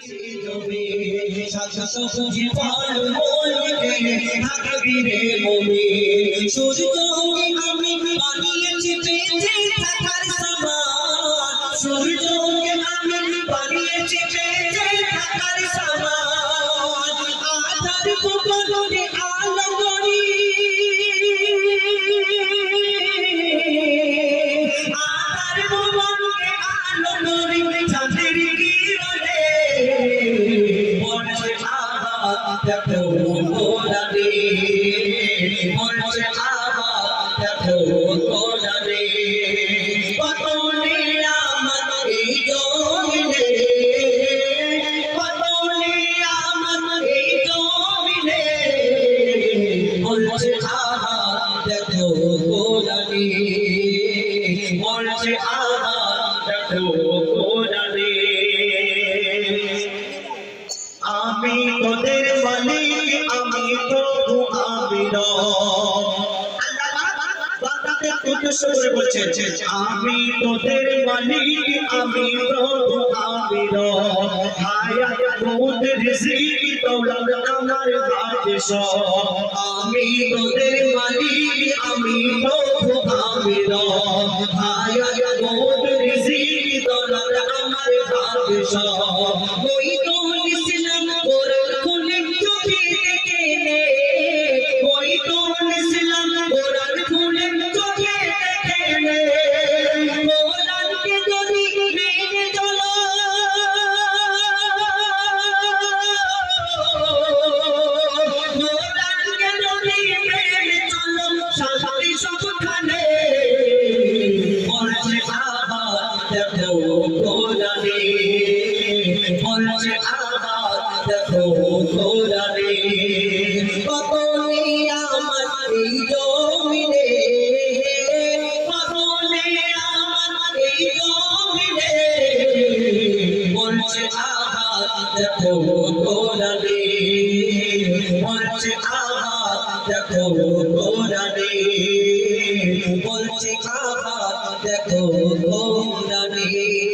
জমি সাজা সবজি ফল মূলে থাকবি রে মুমিন সূর্যকে আমি বানিয়েছি বেঁচে থাকার সামান সূর্যকে আমি বানিয়েছি বেঁচে থাকার সামান আধার পকড়ে আলো করি আধার পকড়ে আলো করি চাঁদের কিরণে বলছে আবার দেখো কোরআনে বলছে আবার দেখো কোরআনে কত নিয়ামত এই জমিনে কত নিয়ামত এই জমিনে বলছে আবার দেখো কোরআনে বলছে আবার দেখো কোরআনে আমি তোদের মালিক আমি প্রভু আমি আমি তোদের মালিক আমি প্রভু আমি হায়াত মউত রিজিক দৌলত আমার বাদশাহ আমি তোদের মালিক আমি প্রভু আমি হায়াত মউত রিজিক দৌলত আমার বাদশাহ ওই তো ইসলাম গোরে খুলে চোখে দেখে নে ওই তো ইসলাম কোরআন খুলে চোখে দেখে নে কোরআনকে যদি মেনে চলো কোরআনকে যদি মেনে চলো শান্তি সবখানে বলছে আবার দেখো কোরআনে বলছে আবার দেখো কোরআনে কত নিয়ামত এই জমিনে কত নিয়ামত এই জমিনে বলছে আবার দেখো কোরআনে বলছে আবার দেখো কোরআনে বলছে আবার দেখো কোরআনে